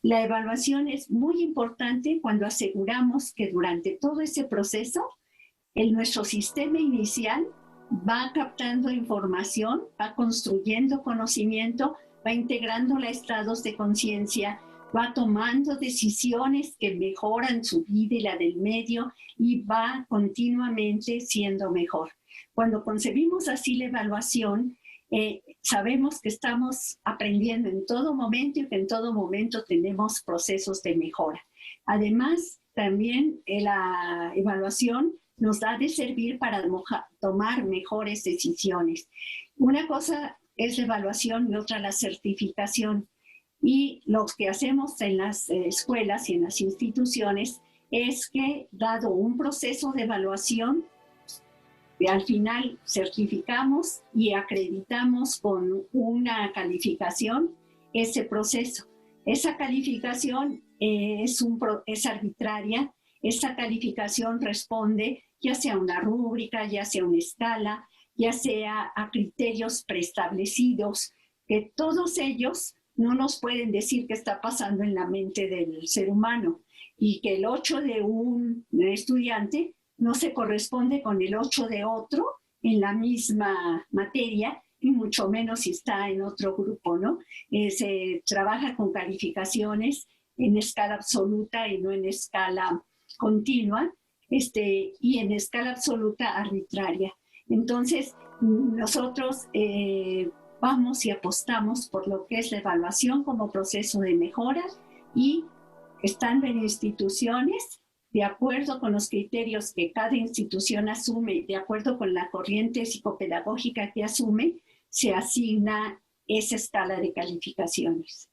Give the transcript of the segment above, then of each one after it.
La evaluación es muy importante cuando aseguramos que durante todo ese proceso nuestro sistema inicial va captando información, va construyendo conocimiento, va integrando los estados de conciencia, va tomando decisiones que mejoran su vida y la del medio y va continuamente siendo mejor. Cuando concebimos así la evaluación, sabemos que estamos aprendiendo en todo momento y que en todo momento tenemos procesos de mejora. Además, también la evaluación nos ha de servir para tomar mejores decisiones. Una cosa es la evaluación y otra la certificación. Y lo que hacemos en las escuelas y en las instituciones es que, dado un proceso de evaluación, al final certificamos y acreditamos con una calificación ese proceso. Esa calificación es arbitraria. Esa calificación responde ya sea a una rúbrica, ya sea a una escala, ya sea a criterios preestablecidos, que todos ellos no nos pueden decir qué está pasando en la mente del ser humano, y que el 8 de un estudiante no se corresponde con el 8 de otro en la misma materia, y mucho menos si está en otro grupo, ¿no? Se trabaja con calificaciones en escala absoluta y no en escala continua, y en escala absoluta arbitraria. Entonces, nosotros vamos y apostamos por lo que es la evaluación como proceso de mejora, y estando en instituciones, de acuerdo con los criterios que cada institución asume, de acuerdo con la corriente psicopedagógica que asume, se asigna esa escala de calificaciones.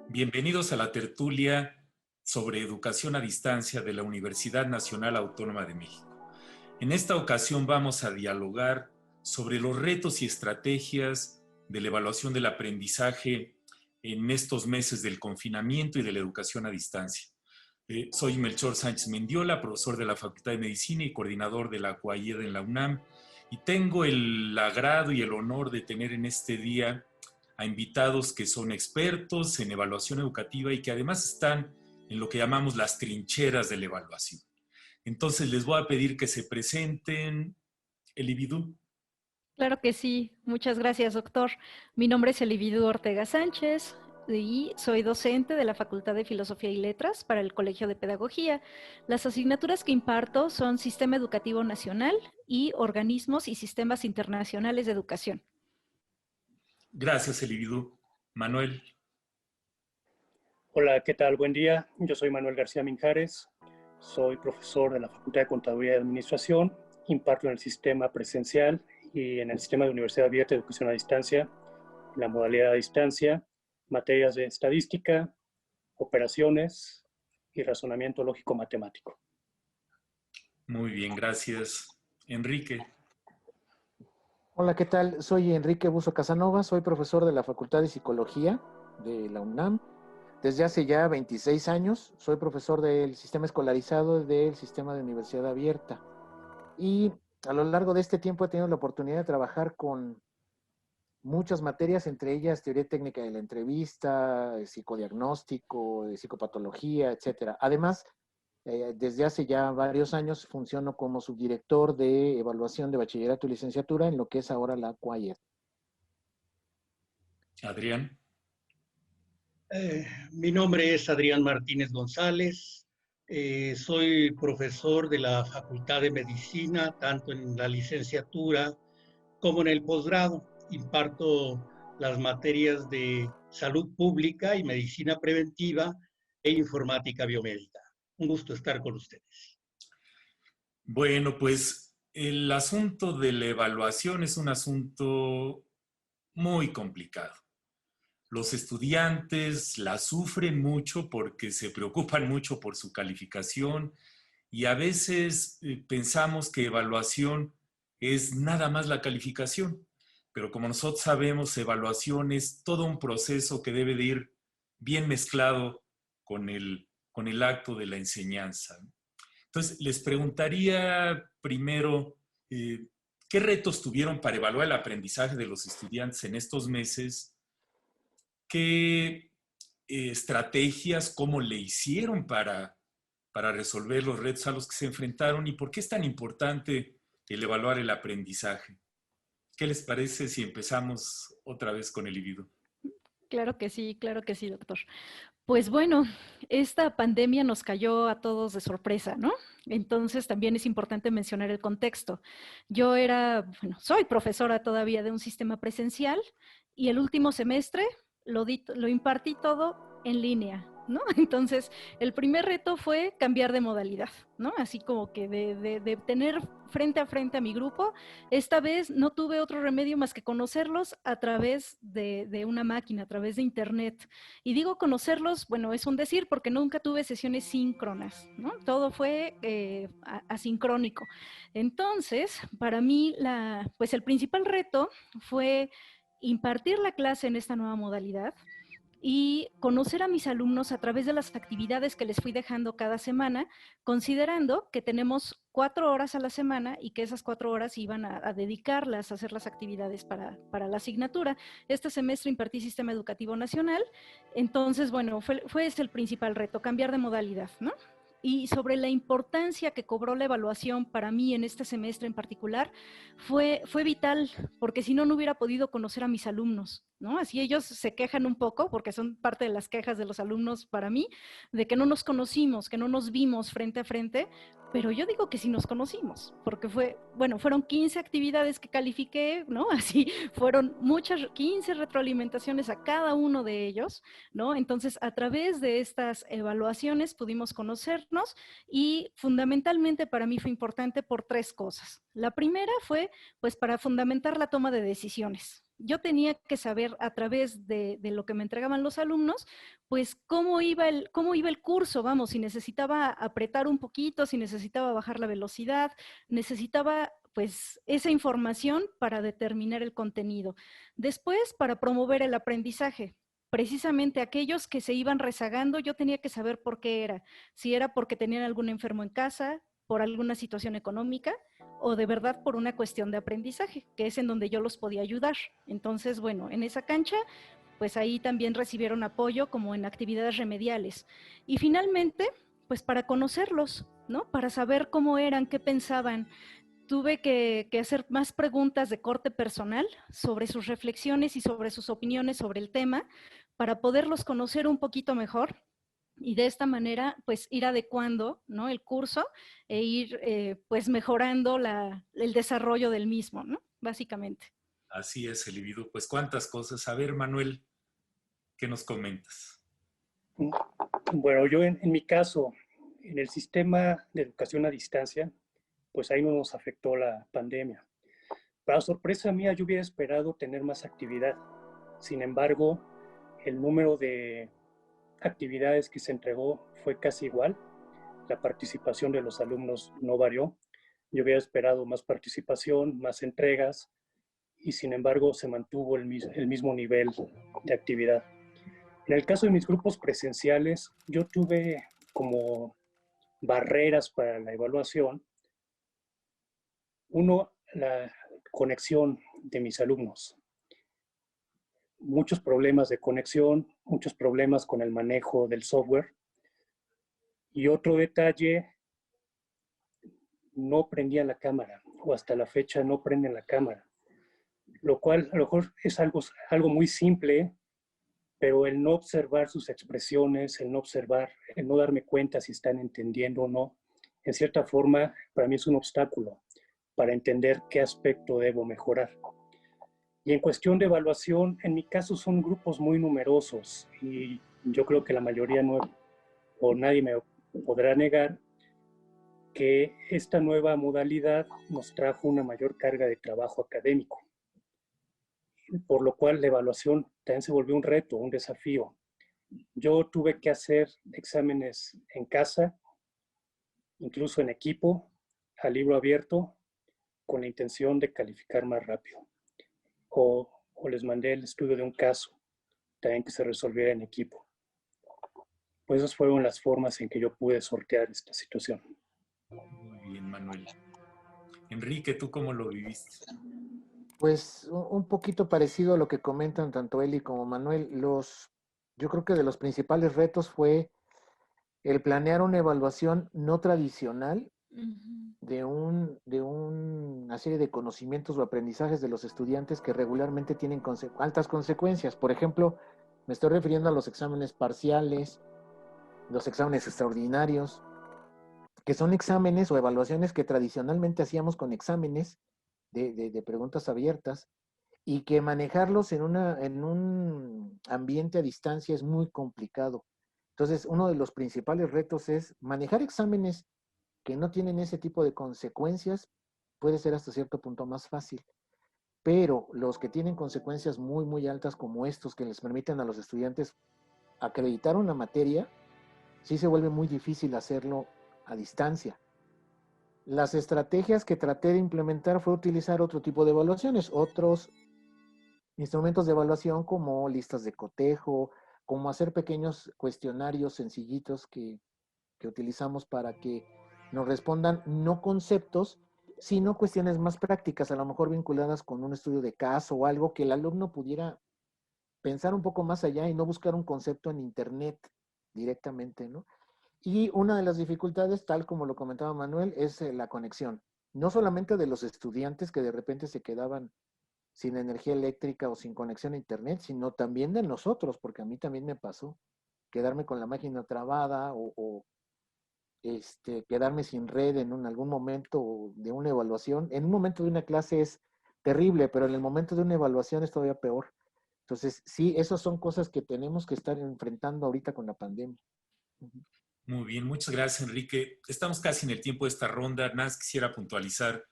Bienvenidos a la tertulia sobre educación a distancia de la Universidad Nacional Autónoma de México. En esta ocasión vamos a dialogar sobre los retos y estrategias de la evaluación del aprendizaje en estos meses del confinamiento y de la educación a distancia. Soy Melchor Sánchez Mendiola, profesor de la Facultad de Medicina y coordinador de la CUAIED en la UNAM, y tengo el agrado y el honor de tener en este día a invitados que son expertos en evaluación educativa y que además están en lo que llamamos las trincheras de la evaluación. Entonces les voy a pedir que se presenten. Elividú. Claro que sí. Muchas gracias, doctor. Mi nombre es Elividú Ortega Sánchez y soy docente de la Facultad de Filosofía y Letras para el Colegio de Pedagogía. Las asignaturas que imparto son Sistema Educativo Nacional y Organismos y Sistemas Internacionales de Educación. Gracias, Elividú. Manuel. Hola, ¿qué tal? Buen día. Yo soy Manuel García Minjares. Soy profesor de la Facultad de Contaduría y Administración. Imparto en el sistema presencial y en el sistema de Universidad Abierta de Educación a Distancia, la modalidad a distancia, materias de estadística, operaciones y razonamiento lógico-matemático. Muy bien, gracias. Enrique. Hola, ¿qué tal? Soy Enrique Buzo Casanova, soy profesor de la Facultad de Psicología de la UNAM. Desde hace ya 26 años soy profesor del sistema escolarizado del sistema de Universidad Abierta. Y a lo largo de este tiempo he tenido la oportunidad de trabajar con muchas materias, entre ellas teoría técnica de la entrevista, psicodiagnóstico, psicopatología, etcétera. Además, desde hace ya varios años funciono como subdirector de evaluación de bachillerato y licenciatura en lo que es ahora la CUAIED. Adrián. Mi nombre es Adrián Martínez González. Soy profesor de la Facultad de Medicina, tanto en la licenciatura como en el posgrado. Imparto las materias de salud pública y medicina preventiva e informática biomédica. Un gusto estar con ustedes. Bueno, pues el asunto de la evaluación es un asunto muy complicado. Los estudiantes la sufren mucho porque se preocupan mucho por su calificación y a veces pensamos que evaluación es nada más la calificación, pero como nosotros sabemos, evaluación es todo un proceso que debe de ir bien mezclado con el acto de la enseñanza. Entonces, les preguntaría primero, ¿qué retos tuvieron para evaluar el aprendizaje de los estudiantes en estos meses? ¿Qué estrategias, cómo le hicieron para resolver los retos a los que se enfrentaron? ¿Y por qué es tan importante el evaluar el aprendizaje? ¿Qué les parece si empezamos otra vez con el individuo? Claro que sí, doctor. Pues bueno, esta pandemia nos cayó a todos de sorpresa, ¿no? Entonces también es importante mencionar el contexto. Yo soy profesora todavía de un sistema presencial y el último semestre lo impartí todo en línea, ¿no? Entonces, el primer reto fue cambiar de modalidad, ¿no? Así como que de tener frente a frente a mi grupo, esta vez no tuve otro remedio más que conocerlos a través de una máquina, a través de internet. Y digo conocerlos, bueno, es un decir porque nunca tuve sesiones síncronas, ¿no? Todo fue asincrónico. Entonces, para mí, pues el principal reto fue impartir la clase en esta nueva modalidad y conocer a mis alumnos a través de las actividades que les fui dejando cada semana, considerando que tenemos 4 horas a la semana y que esas 4 horas iban a dedicarlas a hacer las actividades para la asignatura. Este semestre impartí Sistema Educativo Nacional, entonces, bueno, fue ese el principal reto, cambiar de modalidad, ¿no? Y sobre la importancia que cobró la evaluación para mí en este semestre en particular, fue vital, porque si no, no hubiera podido conocer a mis alumnos, ¿no? Así ellos se quejan un poco, porque son parte de las quejas de los alumnos para mí, de que no nos conocimos, que no nos vimos frente a frente, pero yo digo que sí nos conocimos, porque fueron 15 actividades que califiqué, ¿no? Así fueron 15 retroalimentaciones a cada uno de ellos, ¿no? Entonces, a través de estas evaluaciones pudimos conocernos y fundamentalmente para mí fue importante por 3 cosas. La primera fue, pues, para fundamentar la toma de decisiones. Yo tenía que saber a través de lo que me entregaban los alumnos, pues cómo iba el curso, vamos, si necesitaba apretar un poquito, si necesitaba bajar la velocidad, necesitaba pues esa información para determinar el contenido. Después, para promover el aprendizaje. Precisamente aquellos que se iban rezagando, yo tenía que saber por qué era. Si era porque tenían algún enfermo en casa, por alguna situación económica, o de verdad por una cuestión de aprendizaje, que es en donde yo los podía ayudar. Entonces, bueno, en esa cancha, pues ahí también recibieron apoyo como en actividades remediales. Y finalmente, pues para conocerlos, ¿no? Para saber cómo eran, qué pensaban. Tuve que hacer más preguntas de corte personal sobre sus reflexiones y sobre sus opiniones sobre el tema, para poderlos conocer un poquito mejor y de esta manera pues ir adecuando, ¿no?, el curso e ir pues mejorando el desarrollo del mismo, ¿no?, básicamente. Así es, Elividu. Pues cuántas cosas. A ver, Manuel, ¿qué nos comentas? Bueno, yo en mi caso, en el sistema de educación a distancia, pues ahí no nos afectó la pandemia. Para sorpresa mía, yo hubiera esperado tener más actividad. Sin embargo, el número de actividades que se entregó fue casi igual. La participación de los alumnos no varió. Yo hubiera esperado más participación, más entregas, y sin embargo se mantuvo el mismo nivel de actividad. En el caso de mis grupos presenciales, yo tuve como barreras para la evaluación. Uno, la conexión de mis alumnos. Muchos problemas de conexión, muchos problemas con el manejo del software. Y otro detalle, no prendían la cámara, o hasta la fecha no prenden la cámara. Lo cual a lo mejor es algo muy simple, pero el no observar sus expresiones, el no darme cuenta si están entendiendo o no, en cierta forma para mí es un obstáculo para entender qué aspecto debo mejorar. Y en cuestión de evaluación, en mi caso son grupos muy numerosos y yo creo que la mayoría no, o nadie me podrá negar que esta nueva modalidad nos trajo una mayor carga de trabajo académico, por lo cual la evaluación también se volvió un reto, un desafío. Yo tuve que hacer exámenes en casa, incluso en equipo, a libro abierto, con la intención de calificar más rápido. O les mandé el estudio de un caso, también que se resolviera en equipo. Pues esas fueron las formas en que yo pude sortear esta situación. Muy bien, Manuel. Enrique, ¿tú cómo lo viviste? Pues un poquito parecido a lo que comentan tanto Eli como Manuel. Yo creo que de los principales retos fue el planear una evaluación no tradicional de una serie de conocimientos o aprendizajes de los estudiantes que regularmente tienen altas consecuencias. Por ejemplo, me estoy refiriendo a los exámenes parciales, los exámenes extraordinarios, que son exámenes o evaluaciones que tradicionalmente hacíamos con exámenes de preguntas abiertas y que manejarlos en un ambiente a distancia es muy complicado. Entonces, uno de los principales retos es manejar exámenes que no tienen ese tipo de consecuencias, puede ser hasta cierto punto más fácil. Pero los que tienen consecuencias muy, muy altas como estos, que les permiten a los estudiantes acreditar una materia, sí se vuelve muy difícil hacerlo a distancia. Las estrategias que traté de implementar fue utilizar otro tipo de evaluaciones, otros instrumentos de evaluación como listas de cotejo, como hacer pequeños cuestionarios sencillitos que utilizamos para que nos respondan no conceptos, sino cuestiones más prácticas, a lo mejor vinculadas con un estudio de caso o algo que el alumno pudiera pensar un poco más allá y no buscar un concepto en internet directamente, ¿no? Y una de las dificultades, tal como lo comentaba Manuel, es la conexión. No solamente de los estudiantes que de repente se quedaban sin energía eléctrica o sin conexión a internet, sino también de nosotros, porque a mí también me pasó quedarme con la máquina trabada o quedarme sin red en algún momento de una evaluación. En un momento de una clase es terrible, pero en el momento de una evaluación es todavía peor. Entonces, sí, esas son cosas que tenemos que estar enfrentando ahorita con la pandemia. Muy bien, muchas gracias, Enrique. Estamos casi en el tiempo de esta ronda. Nada más quisiera puntualizar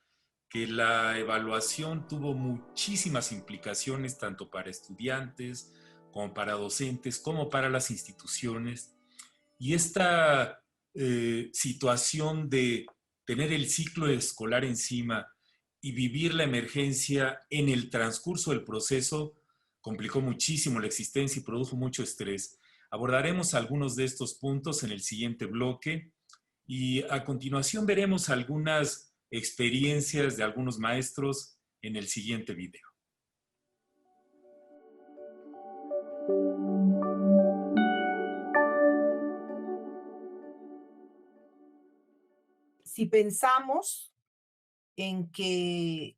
que la evaluación tuvo muchísimas implicaciones, tanto para estudiantes, como para docentes, como para las instituciones. Y esta situación de tener el ciclo escolar encima y vivir la emergencia en el transcurso del proceso complicó muchísimo la existencia y produjo mucho estrés. Abordaremos algunos de estos puntos en el siguiente bloque y a continuación veremos algunas experiencias de algunos maestros en el siguiente video. Si pensamos en qué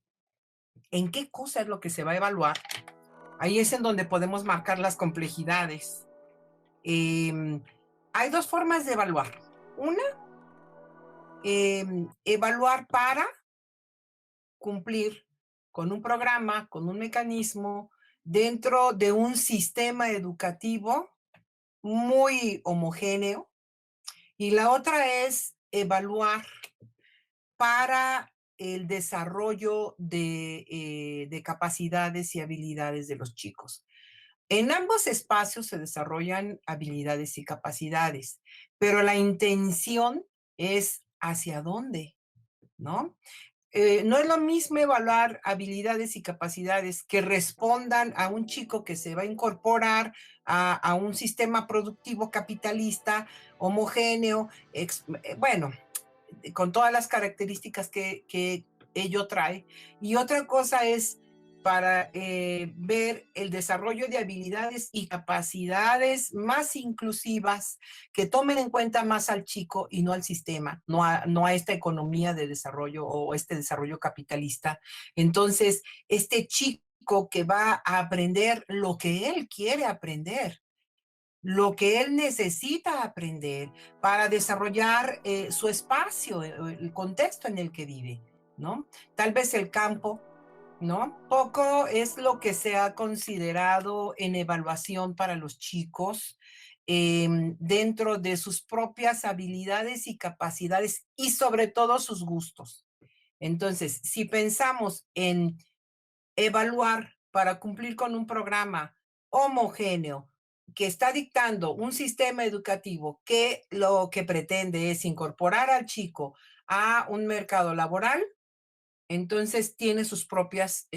cosa es lo que se va a evaluar, ahí es en donde podemos marcar las complejidades. Hay dos formas de evaluar. Una, evaluar para cumplir con un programa, con un mecanismo dentro de un sistema educativo muy homogéneo. Y la otra es evaluar para el desarrollo de capacidades y habilidades de los chicos. En ambos espacios se desarrollan habilidades y capacidades, pero la intención es hacia dónde, ¿no? No es lo mismo evaluar habilidades y capacidades que respondan a un chico que se va a incorporar a un sistema productivo capitalista homogéneo, bueno, con todas las características que ello trae. Y otra cosa es para ver el desarrollo de habilidades y capacidades más inclusivas que tomen en cuenta más al chico y no al sistema, no a esta economía de desarrollo o este desarrollo capitalista. Entonces, este chico que va a aprender lo que él quiere aprender, lo que él necesita aprender para desarrollar su espacio, el contexto en el que vive, ¿no? Tal vez el campo, ¿no? Poco es lo que se ha considerado en evaluación para los chicos dentro de sus propias habilidades y capacidades y sobre todo sus gustos. Entonces, si pensamos en evaluar para cumplir con un programa homogéneo que está dictando un sistema educativo que lo que pretende es incorporar al chico a un mercado laboral, entonces tiene sus propias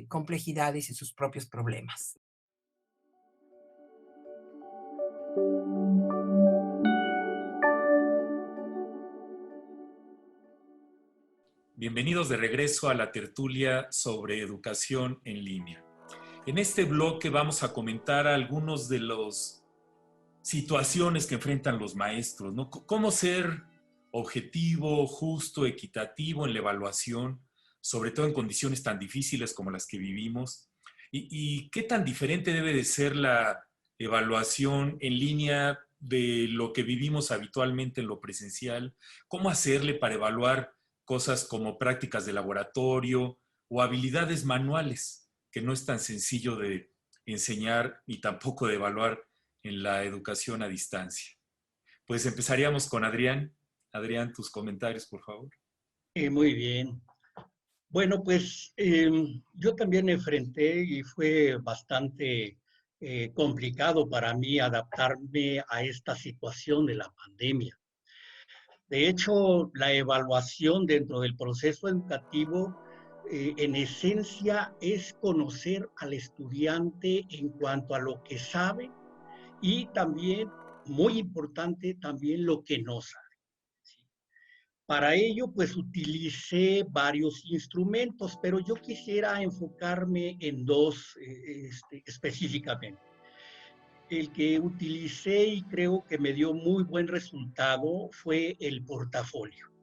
complejidades y sus propios problemas. Bienvenidos de regreso a la tertulia sobre educación en línea. En este bloque vamos a comentar algunos de las situaciones que enfrentan los maestros, ¿no? Cómo ser objetivo, justo, equitativo en la evaluación, sobre todo en condiciones tan difíciles como las que vivimos, y qué tan diferente debe de ser la evaluación en línea de lo que vivimos habitualmente en lo presencial, cómo hacerle para evaluar cosas como prácticas de laboratorio o habilidades manuales, que no es tan sencillo de enseñar ni tampoco de evaluar en la educación a distancia. Pues empezaríamos con Adrián. Adrián, tus comentarios, por favor. Muy bien. Bueno, pues yo también enfrenté y fue bastante complicado para mí adaptarme a esta situación de la pandemia. De hecho, la evaluación dentro del proceso educativo, en esencia, es conocer al estudiante en cuanto a lo que sabe y también, muy importante, también lo que no sabe. Para ello, pues utilicé varios instrumentos, pero yo quisiera enfocarme en dos específicamente. El que utilicé y creo que me dio muy buen resultado fue el portafolio.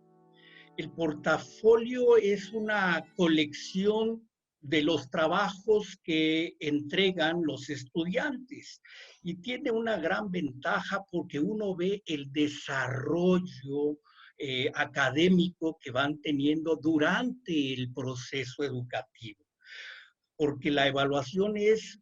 El portafolio es una colección de los trabajos que entregan los estudiantes y tiene una gran ventaja porque uno ve el desarrollo académico que van teniendo durante el proceso educativo, porque la evaluación es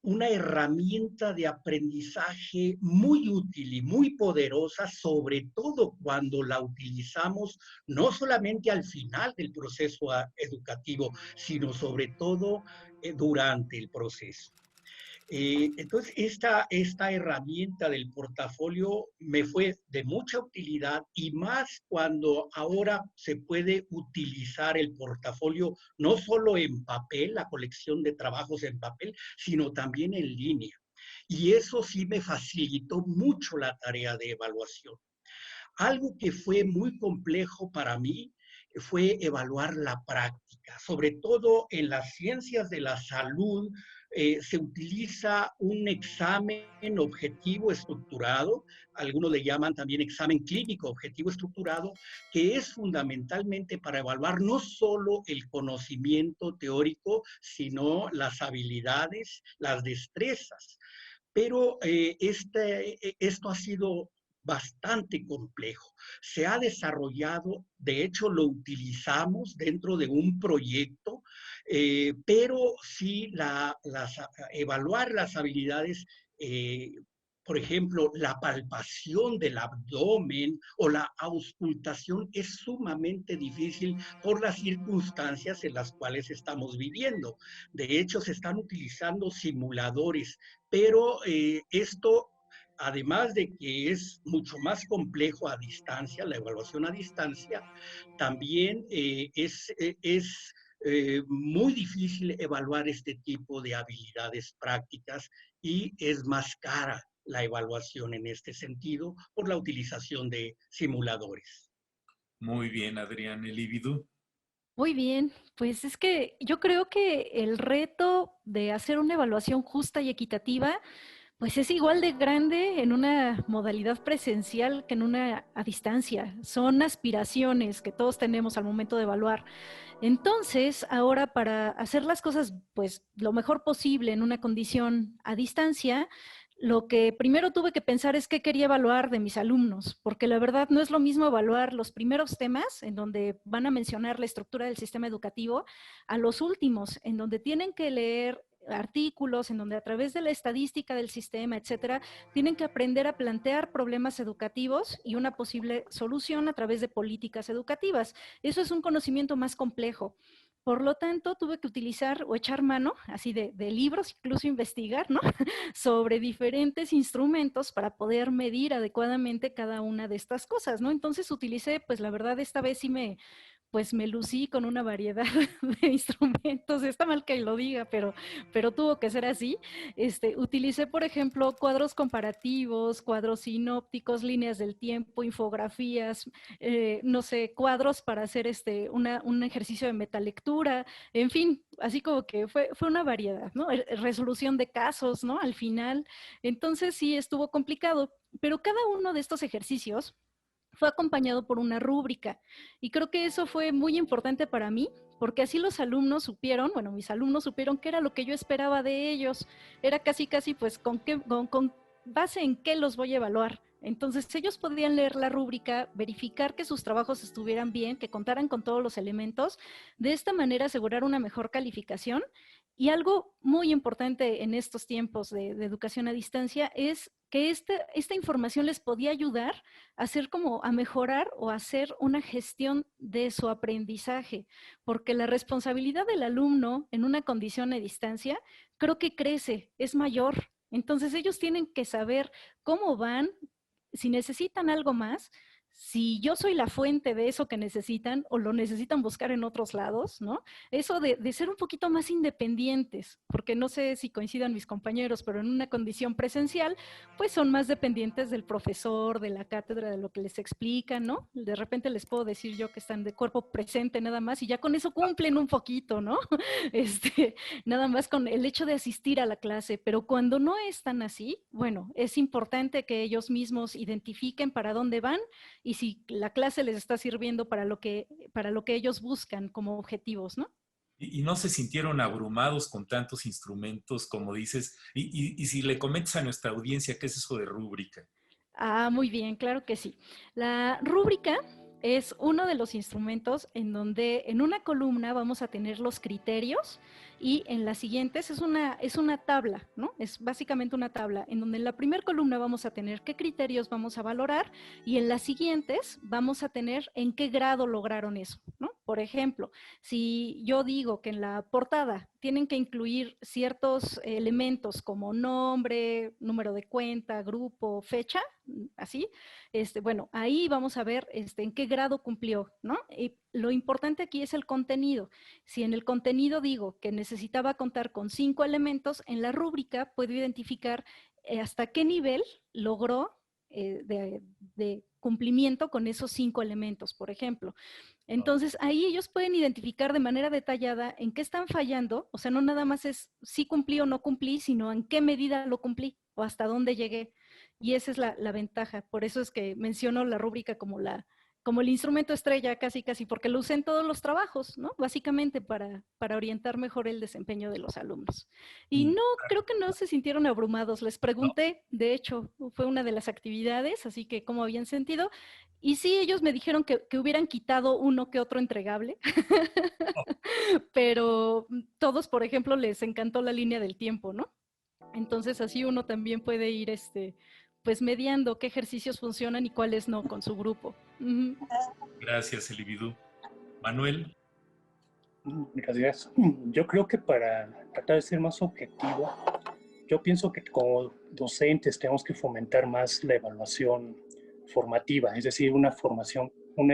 una herramienta de aprendizaje muy útil y muy poderosa, sobre todo cuando la utilizamos no solamente al final del proceso educativo, sino sobre todo durante el proceso. Entonces, esta herramienta del portafolio me fue de mucha utilidad y más cuando ahora se puede utilizar el portafolio no solo en papel, la colección de trabajos en papel, sino también en línea. Y eso sí me facilitó mucho la tarea de evaluación. Algo que fue muy complejo para mí fue evaluar la práctica, sobre todo en las ciencias de la salud. Se utiliza un examen objetivo estructurado, algunos le llaman también examen clínico objetivo estructurado, que es fundamentalmente para evaluar no solo el conocimiento teórico, sino las habilidades, las destrezas. Pero esto ha sido bastante complejo. Se ha desarrollado, de hecho lo utilizamos dentro de un proyecto, pero sí evaluar las habilidades, por ejemplo, la palpación del abdomen o la auscultación es sumamente difícil por las circunstancias en las cuales estamos viviendo. De hecho, se están utilizando simuladores, pero esto, además de que es mucho más complejo a distancia, la evaluación a distancia, también es muy difícil evaluar este tipo de habilidades prácticas y es más cara la evaluación en este sentido por la utilización de simuladores. Muy bien, Adrián. Elívidu. Muy bien, pues es que yo creo que el reto de hacer una evaluación justa y equitativa pues es igual de grande en una modalidad presencial que en una a distancia. Son aspiraciones que todos tenemos al momento de evaluar. Entonces, ahora para hacer las cosas pues lo mejor posible en una condición a distancia, lo que primero tuve que pensar es qué quería evaluar de mis alumnos, porque la verdad no es lo mismo evaluar los primeros temas, en donde van a mencionar la estructura del sistema educativo, a los últimos, en donde tienen que leer artículos, en donde a través de la estadística del sistema, etcétera, tienen que aprender a plantear problemas educativos y una posible solución a través de políticas educativas. Eso es un conocimiento más complejo. Por lo tanto, tuve que utilizar o echar mano, así de libros, incluso investigar, ¿no? Sobre diferentes instrumentos para poder medir adecuadamente cada una de estas cosas, ¿no? Entonces utilicé, pues la verdad, esta vez sí me pues me lucí con una variedad de instrumentos. Está mal que lo diga, pero tuvo que ser así. Utilicé, por ejemplo, cuadros comparativos, cuadros sinópticos, líneas del tiempo, infografías, no sé, cuadros para hacer un ejercicio de metalectura, en fin, así como que fue una variedad, ¿no? Resolución de casos, ¿no? Al final. Entonces sí estuvo complicado, pero cada uno de estos ejercicios fue acompañado por una rúbrica. Y creo que eso fue muy importante para mí, porque así los alumnos supieron, bueno, mis alumnos supieron qué era lo que yo esperaba de ellos. Era casi, casi, pues, con base en qué los voy a evaluar. Entonces, ellos podían leer la rúbrica, verificar que sus trabajos estuvieran bien, que contaran con todos los elementos, de esta manera asegurar una mejor calificación. Y algo muy importante en estos tiempos de educación a distancia es que esta información les podía ayudar hacer como a mejorar o hacer una gestión de su aprendizaje, porque la responsabilidad del alumno en una condición a distancia creo que crece, es mayor. Entonces ellos tienen que saber cómo van, si necesitan algo más, si yo soy la fuente de eso que necesitan o lo necesitan buscar en otros lados, ¿no? Eso de ser un poquito más independientes, porque no sé si coincidan mis compañeros, pero en una condición presencial, pues son más dependientes del profesor, de la cátedra, de lo que les explican, ¿no? De repente les puedo decir yo que están de cuerpo presente nada más y ya con eso cumplen un poquito, ¿no? Nada más con el hecho de asistir a la clase, pero cuando no es tan así, bueno, es importante que ellos mismos identifiquen para dónde van y si la clase les está sirviendo para lo que ellos buscan como objetivos, ¿no? Y no se sintieron abrumados con tantos instrumentos, como dices. Y si le comentas a nuestra audiencia, ¿qué es eso de rúbrica? Ah, muy bien, claro que sí. La rúbrica es uno de los instrumentos en donde en una columna vamos a tener los criterios y en las siguientes es una tabla, ¿no? Es básicamente una tabla en donde en la primera columna vamos a tener qué criterios vamos a valorar y en las siguientes vamos a tener en qué grado lograron eso, ¿no? Por ejemplo, si yo digo que en la portada tienen que incluir ciertos elementos como nombre, número de cuenta, grupo, fecha, así, bueno, ahí vamos a ver en qué grado cumplió, ¿no? Y lo importante aquí es el contenido. Si en el contenido digo que necesitaba contar con 5 elementos, en la rúbrica puedo identificar hasta qué nivel logró de cumplimiento con esos 5 elementos, por ejemplo. Entonces, ahí ellos pueden identificar de manera detallada en qué están fallando, o sea, no nada más es si cumplí o no cumplí, sino en qué medida lo cumplí o hasta dónde llegué. Y esa es la ventaja. Por eso es que menciono la rúbrica como el instrumento estrella, casi, casi, porque lo usé en todos los trabajos, ¿no? Básicamente para orientar mejor el desempeño de los alumnos. Y Y no, creo que no se sintieron abrumados. Les no, pregunté, de hecho, fue una de las actividades, así que cómo habían sentido. Y sí, ellos me dijeron que hubieran quitado uno que otro entregable, pero todos, por ejemplo, les encantó la línea del tiempo, ¿no? Entonces así uno también puede ir, pues mediando qué ejercicios funcionan y cuáles no con su grupo. Ujú. gracias, Elividú. Manuel, Gracias. Yo creo que para tratar de ser más objetivo, yo pienso que como docentes tenemos que fomentar más la evaluación formativa, es decir, una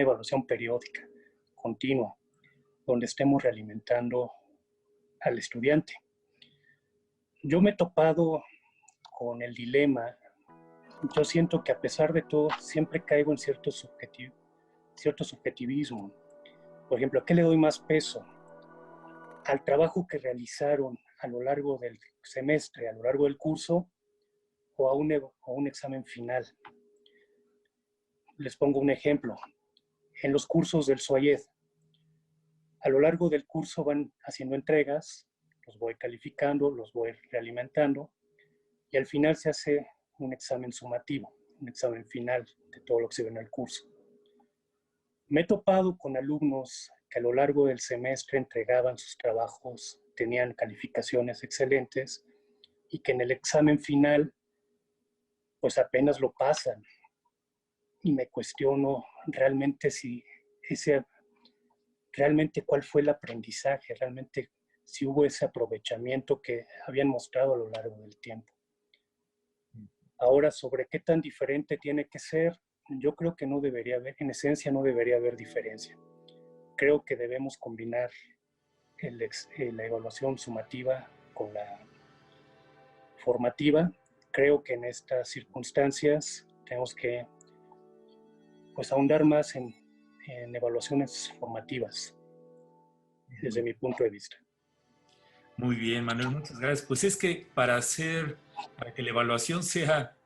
evaluación periódica, continua, donde estemos realimentando al estudiante. Yo me he topado con el dilema, yo siento que a pesar de todo siempre caigo en cierto subjetivismo. Por ejemplo, ¿a qué le doy más peso? ¿Al trabajo que realizaron a lo largo del semestre, a lo largo del curso, o a un examen final? Les pongo un ejemplo. En los cursos del SOAYED, a lo largo del curso van haciendo entregas, los voy calificando, los voy realimentando, y al final se hace un examen sumativo, un examen final de todo lo que se ve en el curso. Me he topado con alumnos que a lo largo del semestre entregaban sus trabajos, tenían calificaciones excelentes y que en el examen final pues apenas lo pasan. Y me cuestiono realmente realmente cuál fue el aprendizaje, realmente si hubo ese aprovechamiento que habían mostrado a lo largo del tiempo. Ahora, sobre qué tan diferente tiene que ser, yo creo que no debería haber, en esencia no debería haber diferencia. creo que debemos combinar la evaluación sumativa con la formativa. Creo que en estas circunstancias tenemos que pues ahondar más en evaluaciones formativas, desde mi punto de vista. Muy bien, Manuel, muchas gracias. Pues es que para que la evaluación sea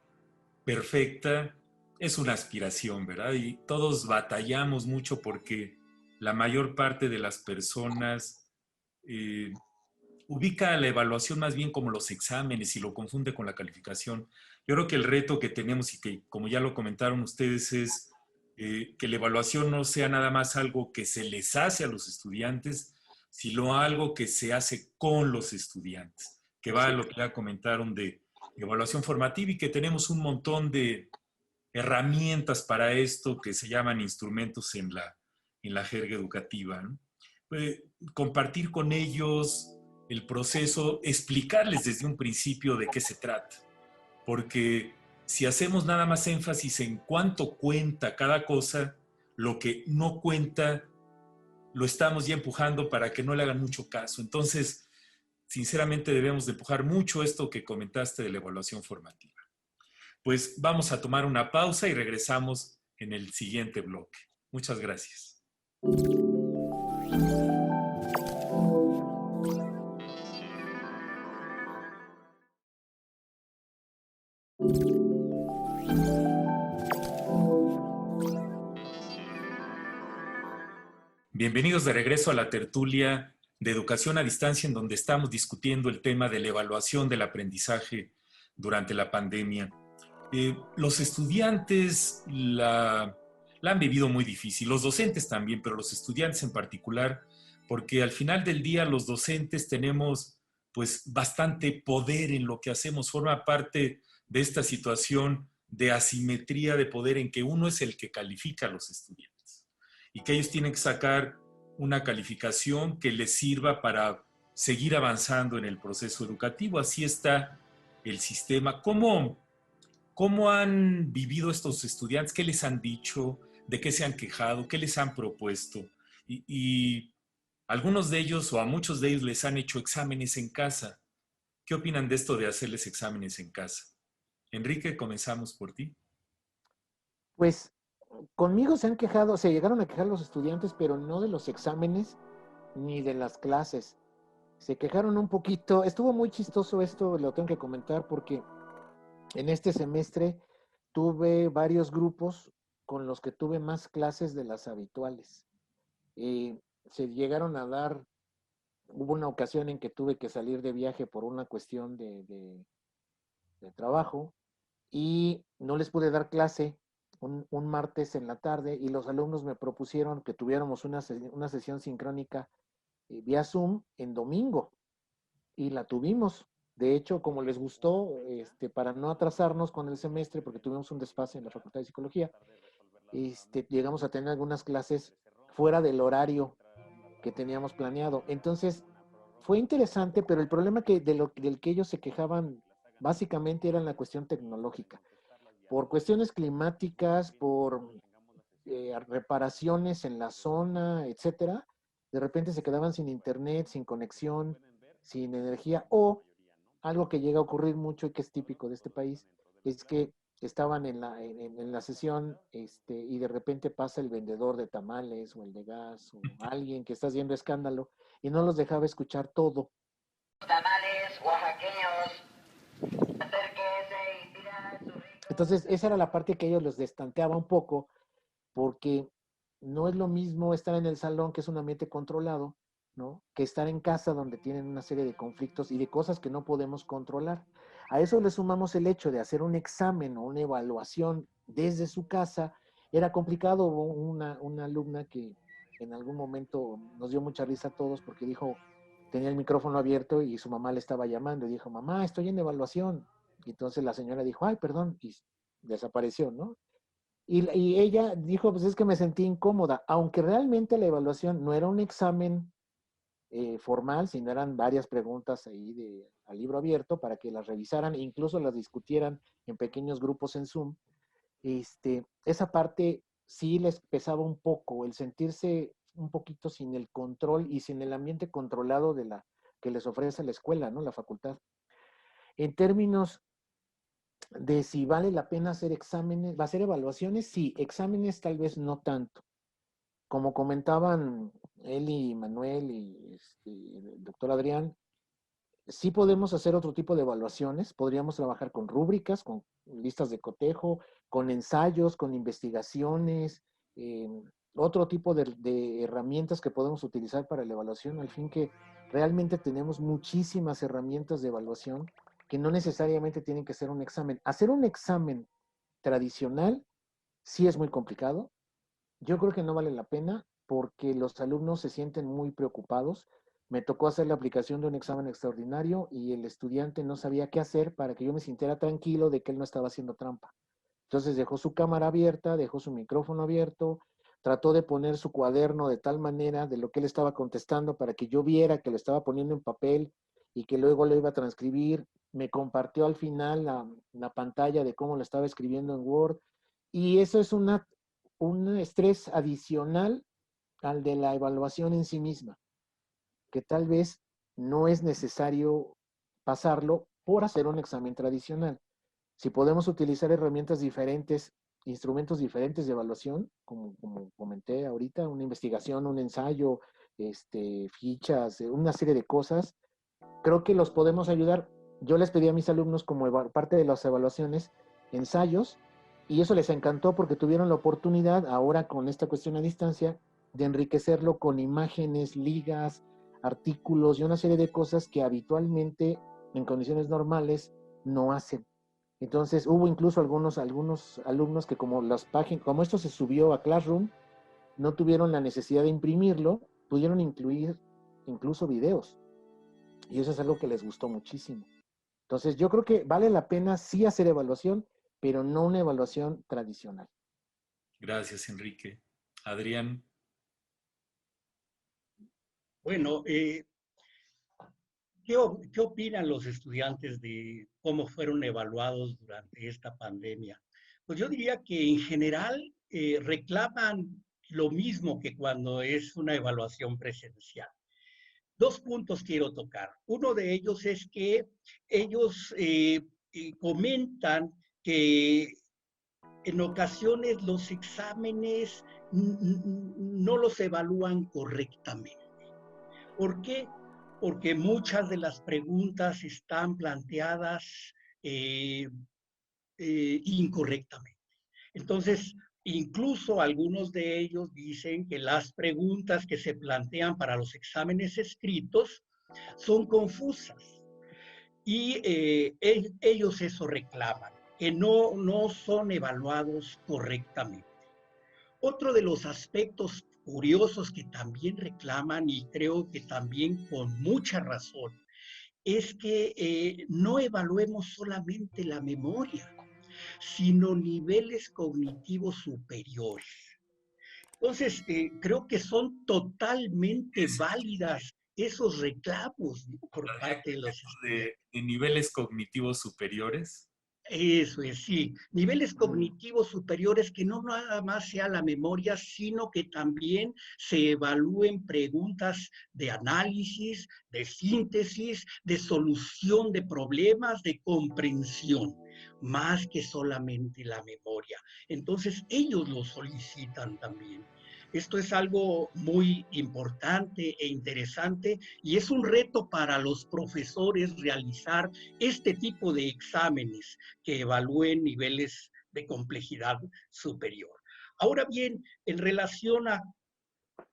perfecta, es una aspiración, ¿verdad? Y todos batallamos mucho porque la mayor parte de las personas ubica la evaluación más bien como los exámenes y lo confunde con la calificación. Yo creo que el reto que tenemos y que, como ya lo comentaron ustedes, es que la evaluación no sea nada más algo que se les hace a los estudiantes, sino algo que se hace con los estudiantes, que va a lo que ya comentaron de evaluación formativa y que tenemos un montón de herramientas para esto que se llaman instrumentos en la jerga educativa, ¿no? Compartir con ellos el proceso, explicarles desde un principio de qué se trata, porque si hacemos nada más énfasis en cuánto cuenta cada cosa, lo que no cuenta lo estamos ya empujando para que no le hagan mucho caso. Entonces, sinceramente debemos de empujar mucho esto que comentaste de la evaluación formativa. Pues vamos a tomar una pausa y regresamos en el siguiente bloque. Muchas gracias. Bienvenidos de regreso a la tertulia de educación a distancia, en donde estamos discutiendo el tema de la evaluación del aprendizaje durante la pandemia. Los estudiantes la han vivido muy difícil, los docentes también, pero los estudiantes en particular, porque al final del día los docentes tenemos pues bastante poder en lo que hacemos, forma parte de esta situación de asimetría de poder en que uno es el que califica a los estudiantes y que ellos tienen que sacar una calificación que les sirva para seguir avanzando en el proceso educativo. Así está el sistema. ¿Cómo han vivido estos estudiantes? ¿Qué les han dicho? ¿De qué se han quejado? ¿Qué les han propuesto? Y algunos de ellos o a muchos de ellos les han hecho exámenes en casa. ¿Qué opinan de esto de hacerles exámenes en casa? Enrique, comenzamos por ti. Pues conmigo se llegaron a quejar los estudiantes, pero no de los exámenes ni de las clases. Se quejaron un poquito. Estuvo muy chistoso esto, lo tengo que comentar, porque en este semestre tuve varios grupos con los que tuve más clases de las habituales. Se llegaron a dar, hubo una ocasión en que tuve que salir de viaje por una cuestión de trabajo y no les pude dar clase un martes en la tarde y los alumnos me propusieron que tuviéramos una sesión sincrónica vía Zoom en domingo y la tuvimos. De hecho, como les gustó, para no atrasarnos con el semestre, porque tuvimos un desfase en la Facultad de Psicología, llegamos a tener algunas clases fuera del horario que teníamos planeado. Entonces, fue interesante, pero el problema del que ellos se quejaban básicamente era en la cuestión tecnológica. Por cuestiones climáticas, por reparaciones en la zona, etcétera, de repente se quedaban sin internet, sin conexión, sin energía, o algo que llega a ocurrir mucho y que es típico de este país, es que estaban en la sesión y de repente pasa el vendedor de tamales o el de gas o alguien que está haciendo escándalo y no los dejaba escuchar todo. Tamales oaxaqueños, acérquese y pida su rico. Entonces esa era la parte que ellos los destanteaba un poco, porque no es lo mismo estar en el salón, que es un ambiente controlado, ¿no?, que estar en casa donde tienen una serie de conflictos y de cosas que no podemos controlar. A eso le sumamos el hecho de hacer un examen o una evaluación desde su casa. Era complicado. Hubo una alumna que en algún momento nos dio mucha risa a todos porque dijo, tenía el micrófono abierto y su mamá le estaba llamando y dijo, mamá, estoy en evaluación. Y entonces la señora dijo, ay, perdón, y desapareció, ¿no? Y ella dijo, pues es que me sentí incómoda, aunque realmente la evaluación no era un examen formal, sino eran varias preguntas ahí a libro abierto para que las revisaran e incluso las discutieran en pequeños grupos en Zoom. Esa parte sí les pesaba un poco, el sentirse un poquito sin el control y sin el ambiente controlado que les ofrece la escuela, ¿no? La facultad. En términos de si vale la pena hacer exámenes, ¿va a hacer evaluaciones? Sí, exámenes tal vez no tanto. Como comentaban él y Manuel y el doctor Adrián, sí podemos hacer otro tipo de evaluaciones, podríamos trabajar con rúbricas, con listas de cotejo, con ensayos, con investigaciones, otro tipo de herramientas que podemos utilizar para la evaluación, al fin que realmente tenemos muchísimas herramientas de evaluación que no necesariamente tienen que ser un examen. Hacer un examen tradicional sí es muy complicado. Yo creo que no vale la pena porque los alumnos se sienten muy preocupados. Me tocó hacer la aplicación de un examen extraordinario y el estudiante no sabía qué hacer para que yo me sintiera tranquilo de que él no estaba haciendo trampa. Entonces dejó su cámara abierta, dejó su micrófono abierto, trató de poner su cuaderno de tal manera de lo que él estaba contestando para que yo viera que lo estaba poniendo en papel y que luego lo iba a transcribir. Me compartió al final la pantalla de cómo lo estaba escribiendo en Word. Y eso es un estrés adicional al de la evaluación en sí misma, que tal vez no es necesario pasarlo por hacer un examen tradicional. Si podemos utilizar herramientas diferentes, instrumentos diferentes de evaluación, como comenté ahorita, una investigación, un ensayo, fichas, una serie de cosas, creo que los podemos ayudar. Yo les pedí a mis alumnos como parte de las evaluaciones, ensayos, y eso les encantó porque tuvieron la oportunidad, ahora con esta cuestión a distancia, de enriquecerlo con imágenes, ligas, artículos y una serie de cosas que habitualmente en condiciones normales no hacen. Entonces hubo incluso algunos alumnos que como esto se subió a Classroom, no tuvieron la necesidad de imprimirlo, pudieron incluir incluso videos. Y eso es algo que les gustó muchísimo. Entonces yo creo que vale la pena sí hacer evaluación, pero no una evaluación tradicional. Gracias, Enrique. Adrián. Bueno, ¿qué opinan los estudiantes de cómo fueron evaluados durante esta pandemia? Pues yo diría que en general reclaman lo mismo que cuando es una evaluación presencial. Dos puntos quiero tocar. Uno de ellos es que ellos comentan que en ocasiones los exámenes no los evalúan correctamente. ¿Por qué? Porque muchas de las preguntas están planteadas incorrectamente. Entonces, incluso algunos de ellos dicen que las preguntas que se plantean para los exámenes escritos son confusas y ellos eso reclaman, que no son evaluados correctamente. Otro de los aspectos curiosos que también reclaman, y creo que también con mucha razón, es que no evaluemos solamente la memoria, sino niveles cognitivos superiores. Entonces, creo que son totalmente válidas esos reclamos, ¿no?, por parte de los estudiantes. De niveles cognitivos superiores. Eso es, sí. Niveles cognitivos superiores que no nada más sea la memoria, sino que también se evalúen preguntas de análisis, de síntesis, de solución de problemas, de comprensión, más que solamente la memoria. Entonces, ellos lo solicitan también. Esto es algo muy importante e interesante y es un reto para los profesores realizar este tipo de exámenes que evalúen niveles de complejidad superior. Ahora bien, en relación a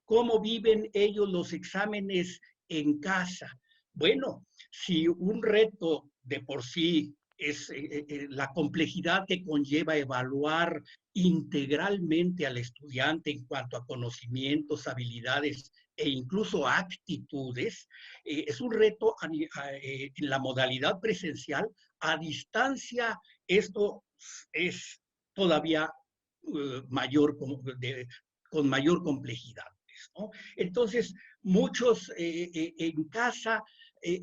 cómo viven ellos los exámenes en casa, bueno, si un reto de por sí es la complejidad que conlleva evaluar integralmente al estudiante en cuanto a conocimientos, habilidades e incluso actitudes, es un reto en la modalidad presencial. A distancia, esto es todavía mayor, con mayor complejidad, ¿no? Entonces, muchos en casa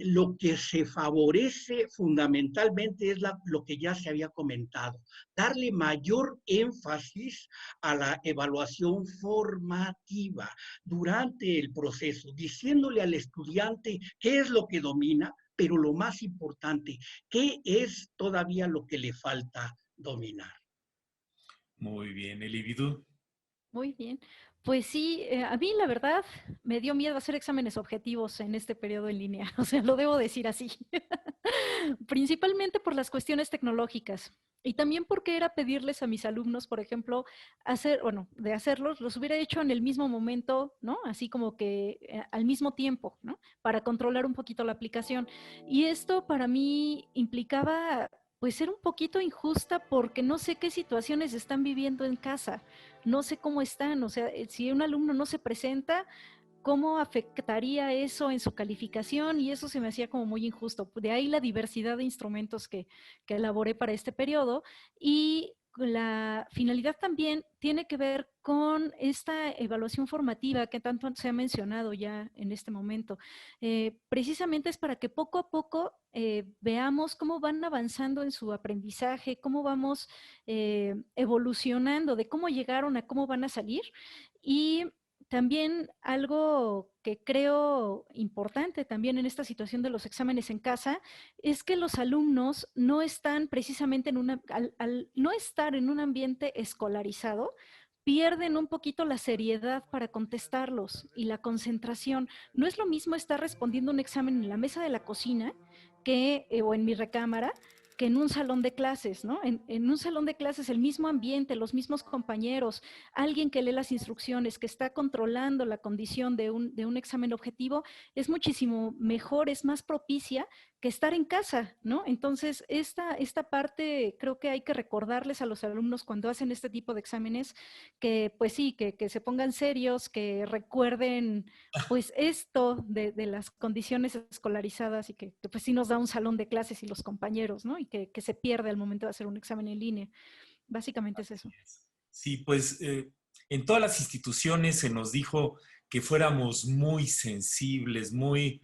lo que se favorece fundamentalmente es lo que ya se había comentado, darle mayor énfasis a la evaluación formativa durante el proceso, diciéndole al estudiante qué es lo que domina, pero lo más importante, qué es todavía lo que le falta dominar. Muy bien, Elividú. Muy bien. Pues sí, a mí la verdad me dio miedo hacer exámenes objetivos en este periodo en línea, o sea, lo debo decir así. Principalmente por las cuestiones tecnológicas y también porque era pedirles a mis alumnos, por ejemplo, de hacerlos, los hubiera hecho en el mismo momento, ¿no? Así como que al mismo tiempo, ¿no? Para controlar un poquito la aplicación. Y esto para mí implicaba pues ser un poquito injusta porque no sé qué situaciones están viviendo en casa, no sé cómo están, o sea, si un alumno no se presenta, ¿cómo afectaría eso en su calificación? Y eso se me hacía como muy injusto. De ahí la diversidad de instrumentos que elaboré para este periodo. Y la finalidad también tiene que ver con esta evaluación formativa que tanto se ha mencionado ya en este momento. Precisamente es para que poco a poco veamos cómo van avanzando en su aprendizaje, cómo vamos evolucionando, de cómo llegaron a cómo van a salir. Y también algo que creo importante también en esta situación de los exámenes en casa es que los alumnos no están precisamente al no estar en un ambiente escolarizado, pierden un poquito la seriedad para contestarlos y la concentración. No es lo mismo estar respondiendo un examen en la mesa de la cocina o en mi recámara que en un salón de clases, ¿no? En un salón de clases el mismo ambiente, los mismos compañeros, alguien que lee las instrucciones, que está controlando la condición de un examen objetivo, es muchísimo mejor, es más propicia que estar en casa, ¿no? Entonces, esta parte creo que hay que recordarles a los alumnos cuando hacen este tipo de exámenes que, pues sí, que se pongan serios, que recuerden, pues esto de las condiciones escolarizadas y que, pues sí nos da un salón de clases y los compañeros, ¿no? Y que se pierde al momento de hacer un examen en línea. Básicamente es eso. Sí, pues en todas las instituciones se nos dijo que fuéramos muy sensibles, muy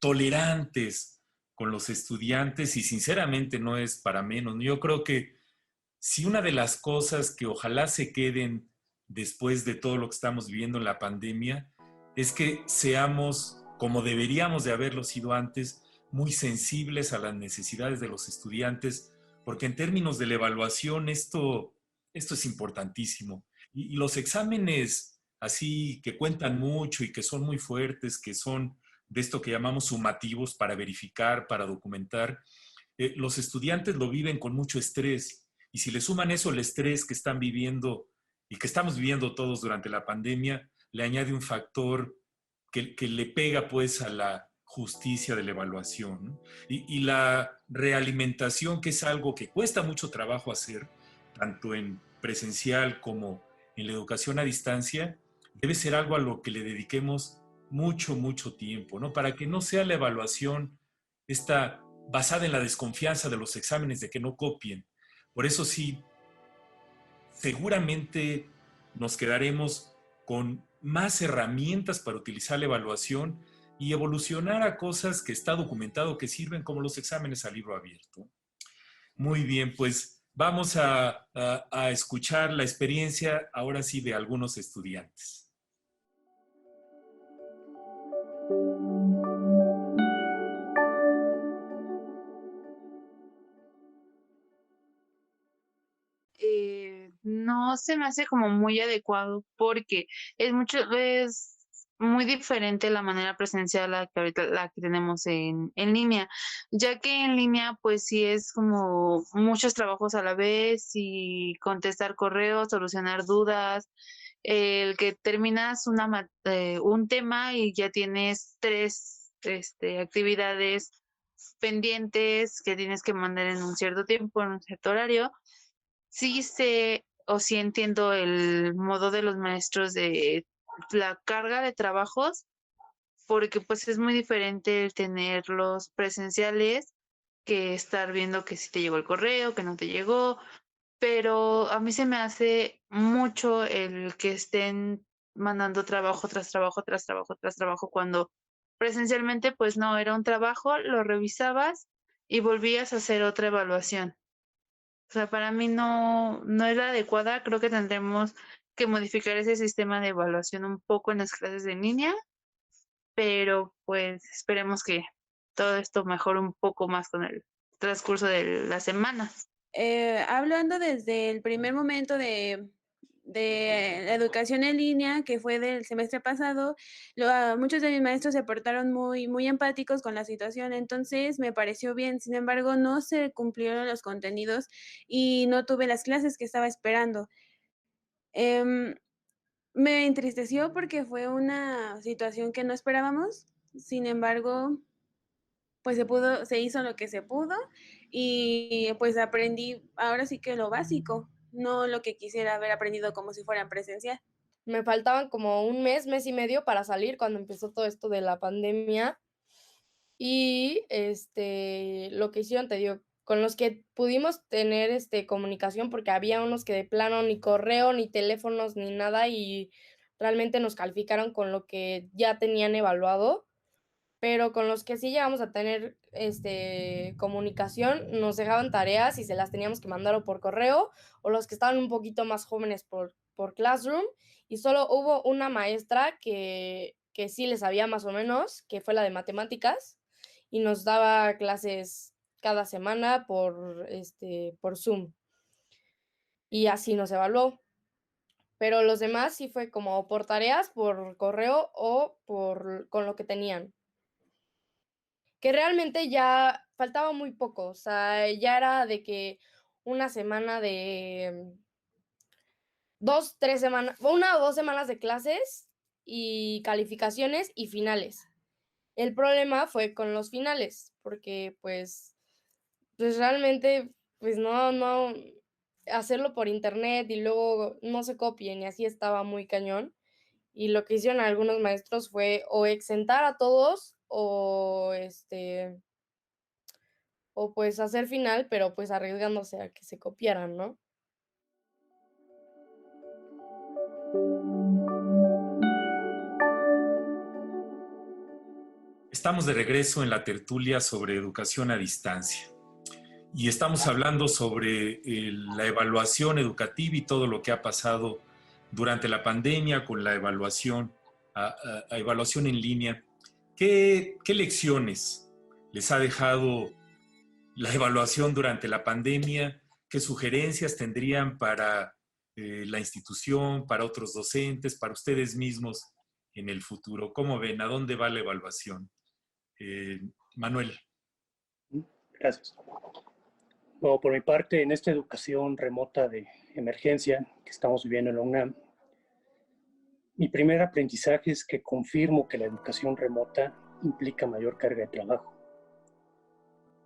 tolerantes con los estudiantes y sinceramente no es para menos. Yo creo que si una de las cosas que ojalá se queden después de todo lo que estamos viviendo en la pandemia es que seamos, como deberíamos de haberlo sido antes, muy sensibles a las necesidades de los estudiantes, porque en términos de la evaluación esto es importantísimo. Y los exámenes así que cuentan mucho y que son muy fuertes, que son de esto que llamamos sumativos para verificar, para documentar, los estudiantes lo viven con mucho estrés. Y si le suman eso el estrés que están viviendo y que estamos viviendo todos durante la pandemia, le añade un factor que le pega pues a la justicia de la evaluación, ¿no? Y la realimentación, que es algo que cuesta mucho trabajo hacer, tanto en presencial como en la educación a distancia, debe ser algo a lo que le dediquemos mucho, mucho tiempo, ¿no? Para que no sea la evaluación esta basada en la desconfianza de los exámenes, de que no copien. Por eso sí, seguramente nos quedaremos con más herramientas para utilizar la evaluación y evolucionar a cosas que está documentado que sirven como los exámenes a libro abierto. Muy bien, pues vamos a escuchar la experiencia ahora sí de algunos estudiantes. No se me hace como muy adecuado porque es muy diferente la manera presencial a la que ahorita la que tenemos en línea, ya que en línea pues sí es como muchos trabajos a la vez y contestar correos, solucionar dudas, el que terminas un tema y ya tienes tres actividades pendientes que tienes que mandar en un cierto tiempo, en un cierto horario. Sí sé o sí entiendo el modo de los maestros de la carga de trabajos, porque pues es muy diferente el tenerlos presenciales que estar viendo que si te llegó el correo, que no te llegó, pero a mí se me hace mucho el que estén mandando trabajo tras trabajo tras trabajo tras trabajo cuando Presencialmente, pues no, era un trabajo, lo revisabas y volvías a hacer otra evaluación. O sea, para mí no es la adecuada. Creo que tendremos que modificar ese sistema de evaluación un poco en las clases de línea, pero pues esperemos que todo esto mejore un poco más con el transcurso de las semanas. Hablando desde el primer momento de la educación en línea, que fue del semestre pasado, muchos de mis maestros se portaron muy empáticos con la situación, entonces me pareció bien. Sin embargo, no se cumplieron los contenidos y no tuve las clases que estaba esperando. Em, Me entristeció porque fue una situación que no esperábamos. Sin embargo, pues se hizo lo que se pudo y pues aprendí ahora sí que lo básico, no lo que quisiera haber aprendido como si fuera en presencial. Me faltaban como un mes y medio para salir cuando empezó todo esto de la pandemia. Y lo que hicieron, te digo, con los que pudimos tener comunicación, porque había unos que de plano ni correo, ni teléfonos, ni nada, y realmente nos calificaron con lo que ya tenían evaluado. Pero con los que sí llegamos a tener comunicación, nos dejaban tareas y se las teníamos que mandar o por correo, o los que estaban un poquito más jóvenes por Classroom, y solo hubo una maestra que sí les sabía más o menos, que fue la de matemáticas, y nos daba clases cada semana por Zoom, y así nos evaluó. Pero los demás sí fue como por tareas, por correo o con lo que tenían. Que realmente ya faltaba muy poco, o sea, ya era de que una semana de 2, 3 semanas, 1 o 2 semanas de clases y calificaciones y finales. El problema fue con los finales, porque pues realmente, pues no hacerlo por internet y luego no se copien y así estaba muy cañón. Y lo que hicieron algunos maestros fue o exentar a todos o pues hacer final, pero pues arriesgándose a que se copiaran, ¿no? Estamos de regreso en la tertulia sobre educación a distancia y estamos hablando sobre la evaluación educativa y todo lo que ha pasado durante la pandemia con la evaluación, a evaluación en línea. ¿Qué lecciones les ha dejado la evaluación durante la pandemia? ¿Qué sugerencias tendrían para la institución, para otros docentes, para ustedes mismos en el futuro? ¿Cómo ven? ¿A dónde va la evaluación? Manuel. Gracias. Bueno, por mi parte, en esta educación remota de emergencia que estamos viviendo en la UNAM, mi primer aprendizaje es que confirmo que la educación remota implica mayor carga de trabajo.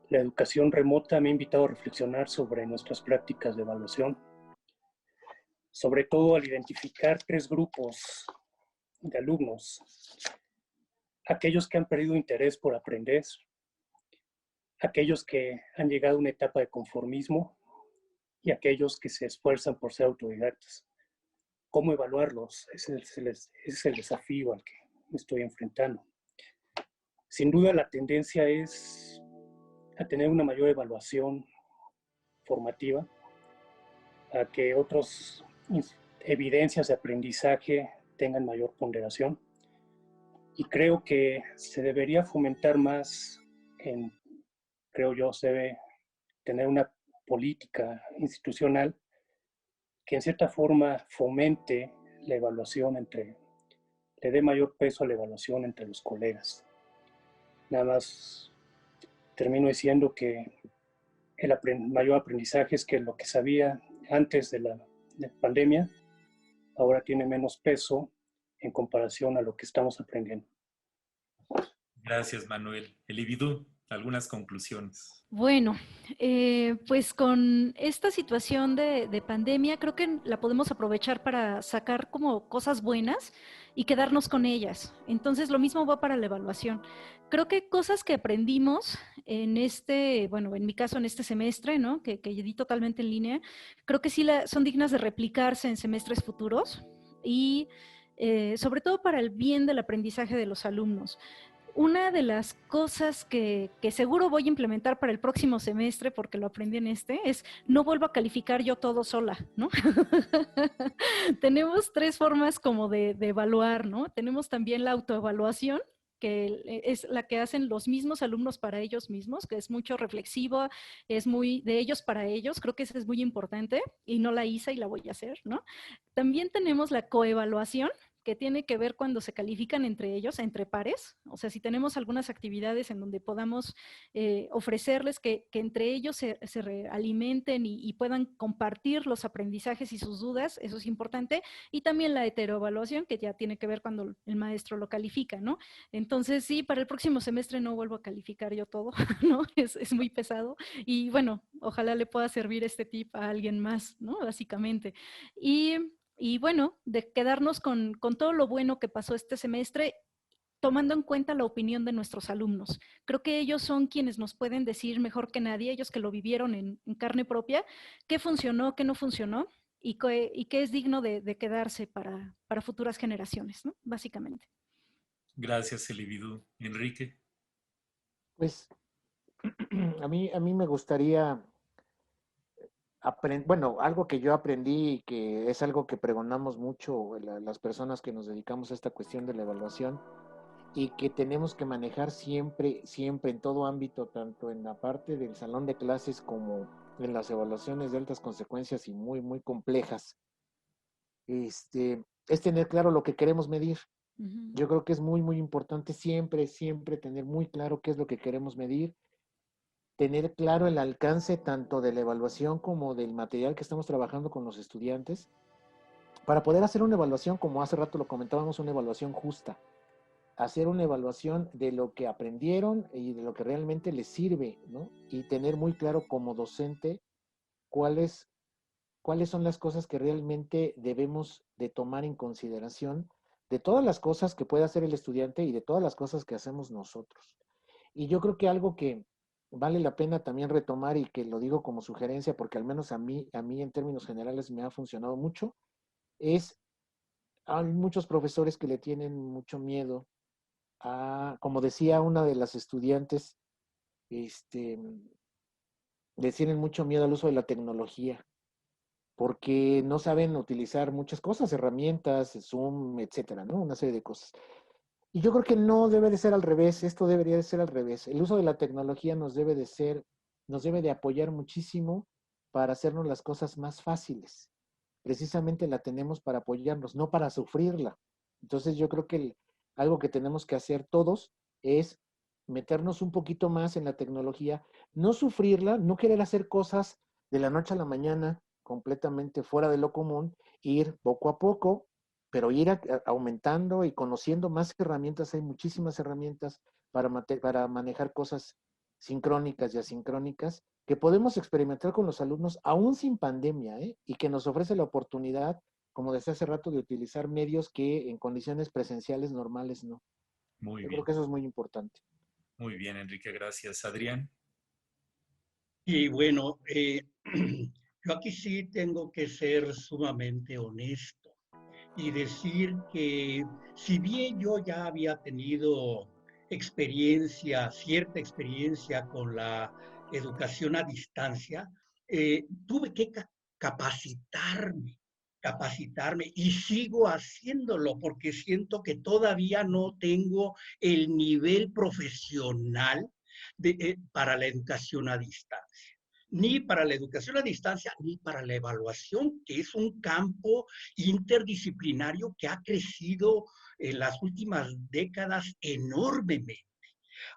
La educación remota me ha invitado a reflexionar sobre nuestras prácticas de evaluación, sobre todo al identificar 3 grupos de alumnos: aquellos que han perdido interés por aprender, aquellos que han llegado a una etapa de conformismo y aquellos que se esfuerzan por ser autodidactas. ¿Cómo evaluarlos? Ese es el desafío al que me estoy enfrentando. Sin duda, la tendencia es a tener una mayor evaluación formativa, a que otras evidencias de aprendizaje tengan mayor ponderación. Y creo que se debería fomentar más creo yo, se debe tener una política institucional que en cierta forma fomente la evaluación le dé mayor peso a la evaluación entre los colegas. Nada más termino diciendo que el mayor aprendizaje es que lo que sabía antes de la pandemia ahora tiene menos peso en comparación a lo que estamos aprendiendo. Gracias, Manuel. Elibidú, algunas conclusiones. Bueno, pues con esta situación de pandemia creo que la podemos aprovechar para sacar como cosas buenas y quedarnos con ellas. Entonces lo mismo va para la evaluación. Creo que cosas que aprendimos en en mi caso en este semestre, ¿no? Que di totalmente en línea, creo que sí son dignas de replicarse en semestres futuros y sobre todo para el bien del aprendizaje de los alumnos. una de las cosas que seguro voy a implementar para el próximo semestre, porque lo aprendí en es no vuelvo a calificar yo todo sola, ¿no? Tenemos 3 formas como de evaluar, ¿no? Tenemos también la autoevaluación, que es la que hacen los mismos alumnos para ellos mismos, que es mucho reflexivo, es muy de ellos para ellos, creo que eso es muy importante y no la hice y la voy a hacer, ¿no? También tenemos la coevaluación, que tiene que ver cuando se califican entre ellos, entre pares, o sea, si tenemos algunas actividades en donde podamos ofrecerles que entre ellos se realimenten y puedan compartir los aprendizajes y sus dudas, eso es importante, y también la heteroevaluación, que ya tiene que ver cuando el maestro lo califica, ¿no? Entonces, sí, para el próximo semestre no vuelvo a calificar yo todo, ¿no? Es muy pesado, y bueno, ojalá le pueda servir este tip a alguien más, ¿no? Básicamente. Y bueno, de quedarnos con todo lo bueno que pasó este semestre, tomando en cuenta la opinión de nuestros alumnos. Creo que ellos son quienes nos pueden decir mejor que nadie, ellos que lo vivieron en carne propia, qué funcionó, qué no funcionó y qué es digno de quedarse para futuras generaciones, ¿no? Básicamente. Gracias, Elividú. Enrique. Pues a mí me gustaría bueno, algo que yo aprendí y que es algo que pregonamos mucho las personas que nos dedicamos a esta cuestión de la evaluación y que tenemos que manejar siempre, siempre en todo ámbito, tanto en la parte del salón de clases como en las evaluaciones de altas consecuencias y muy, muy complejas, es tener claro lo que queremos medir. Yo creo que es muy, muy importante siempre, siempre tener muy claro qué es lo que queremos medir, tener claro el alcance tanto de la evaluación como del material que estamos trabajando con los estudiantes, para poder hacer una evaluación, como hace rato lo comentábamos, una evaluación justa, hacer una evaluación de lo que aprendieron y de lo que realmente les sirve, ¿no? Y tener muy claro como docente cuáles son las cosas que realmente debemos de tomar en consideración de todas las cosas que puede hacer el estudiante y de todas las cosas que hacemos nosotros. Y yo creo que algo que vale la pena también retomar y que lo digo como sugerencia porque al menos a mí en términos generales me ha funcionado mucho, es hay muchos profesores que le tienen mucho miedo a, como decía una de las estudiantes, le tienen mucho miedo al uso de la tecnología porque no saben utilizar muchas cosas, herramientas, Zoom, etcétera, ¿no? Una serie de cosas. Y yo creo que no debe de ser al revés, esto debería de ser al revés. El uso de la tecnología nos debe de apoyar muchísimo para hacernos las cosas más fáciles. Precisamente la tenemos para apoyarnos, no para sufrirla. Entonces yo creo que algo que tenemos que hacer todos es meternos un poquito más en la tecnología, no sufrirla, no querer hacer cosas de la noche a la mañana completamente fuera de lo común, ir poco a poco, pero ir aumentando y conociendo más herramientas. Hay muchísimas herramientas para manejar cosas sincrónicas y asincrónicas que podemos experimentar con los alumnos aún sin pandemia, y que nos ofrece la oportunidad, como decía hace rato, de utilizar medios que en condiciones presenciales normales no. Muy Yo bien. creo que eso es muy importante. Muy bien, Enrique, gracias. Adrián. Y bueno, yo aquí sí tengo que ser sumamente honesto y decir que si bien yo ya había tenido cierta experiencia con la educación a distancia, tuve que capacitarme y sigo haciéndolo porque siento que todavía no tengo el nivel profesional para la educación a distancia. Ni para la educación a distancia, ni para la evaluación, que es un campo interdisciplinario que ha crecido en las últimas décadas enormemente.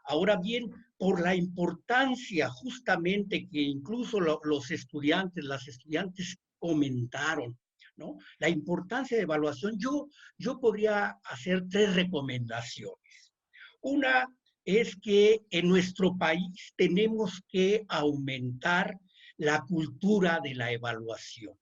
Ahora bien, por la importancia justamente que incluso las estudiantes comentaron, ¿no? La importancia de evaluación, yo podría hacer 3 recomendaciones. Una es que en nuestro país tenemos que aumentar la cultura de la evaluación.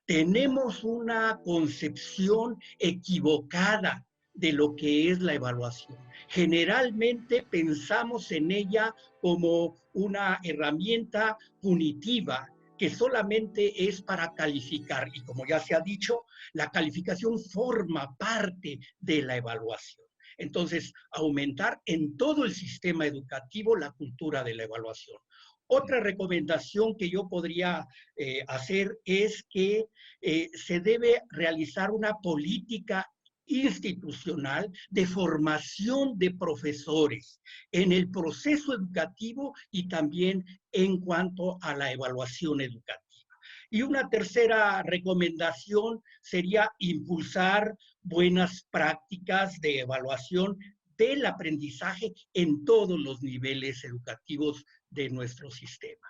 Tenemos una concepción equivocada de lo que es la evaluación. Generalmente pensamos en ella como una herramienta punitiva que solamente es para calificar. Y como ya se ha dicho, la calificación forma parte de la evaluación. Entonces, aumentar en todo el sistema educativo la cultura de la evaluación. Otra recomendación que yo podría hacer es que se debe realizar una política institucional de formación de profesores en el proceso educativo y también en cuanto a la evaluación educativa. Y una tercera recomendación sería impulsar buenas prácticas de evaluación del aprendizaje en todos los niveles educativos de nuestro sistema.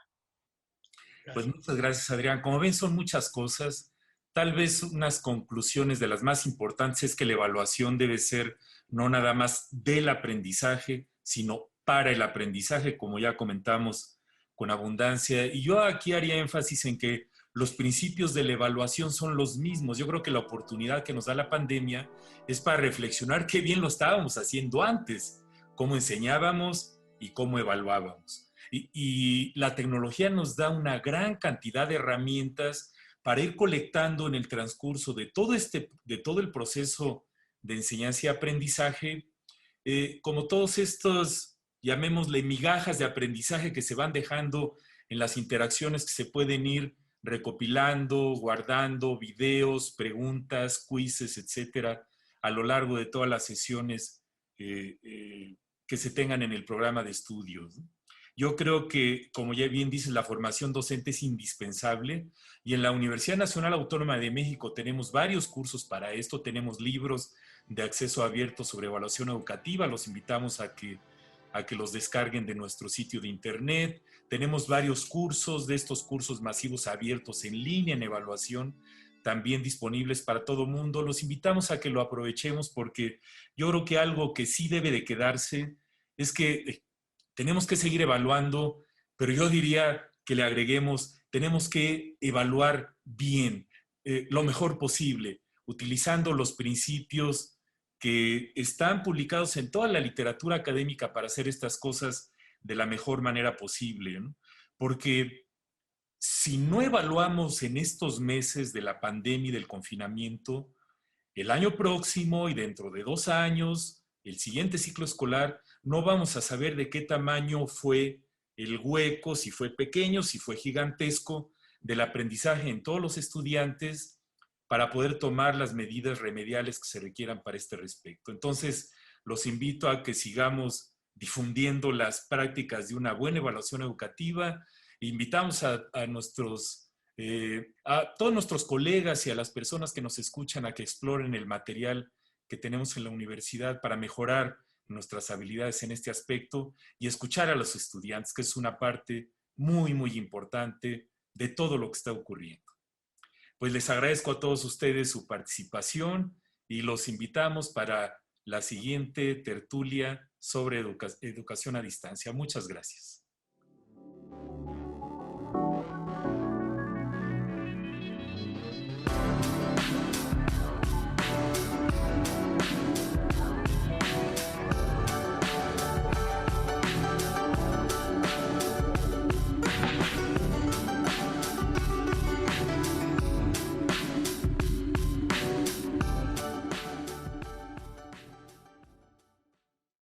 Gracias. Pues muchas gracias, Adrián. Como ven, son muchas cosas. Tal vez unas conclusiones de las más importantes es que la evaluación debe ser no nada más del aprendizaje, sino para el aprendizaje, como ya comentamos con abundancia. Y yo aquí haría énfasis en que los principios de la evaluación son los mismos. Yo creo que la oportunidad que nos da la pandemia es para reflexionar qué bien lo estábamos haciendo antes, cómo enseñábamos y cómo evaluábamos. Y la tecnología nos da una gran cantidad de herramientas para ir colectando en el transcurso de todo el proceso de enseñanza y aprendizaje, como todos estos, llamémosle migajas de aprendizaje que se van dejando en las interacciones que se pueden ir recopilando, guardando videos, preguntas, quizzes, etcétera, a lo largo de todas las sesiones que se tengan en el programa de estudios. Yo creo que, como ya bien dices, la formación docente es indispensable y en la Universidad Nacional Autónoma de México tenemos varios cursos para esto, tenemos libros de acceso abierto sobre evaluación educativa, los invitamos a que los descarguen de nuestro sitio de internet. Tenemos varios cursos, de estos cursos masivos abiertos en línea en evaluación, también disponibles para todo mundo. Los invitamos a que lo aprovechemos porque yo creo que algo que sí debe de quedarse es que tenemos que seguir evaluando, pero yo diría que le agreguemos, tenemos que evaluar bien, lo mejor posible, utilizando los principios que están publicados en toda la literatura académica para hacer estas cosas de la mejor manera posible, ¿no? Porque si no evaluamos en estos meses de la pandemia y del confinamiento, el año próximo y dentro de 2 años, el siguiente ciclo escolar, no vamos a saber de qué tamaño fue el hueco, si fue pequeño, si fue gigantesco, del aprendizaje en todos los estudiantes para poder tomar las medidas remediales que se requieran para este respecto. Entonces, los invito a que sigamos difundiendo las prácticas de una buena evaluación educativa. Invitamos a todos nuestros colegas y a las personas que nos escuchan a que exploren el material que tenemos en la universidad para mejorar nuestras habilidades en este aspecto y escuchar a los estudiantes, que es una parte muy, muy importante de todo lo que está ocurriendo. Pues les agradezco a todos ustedes su participación y los invitamos para la siguiente tertulia sobre educación a distancia. Muchas gracias.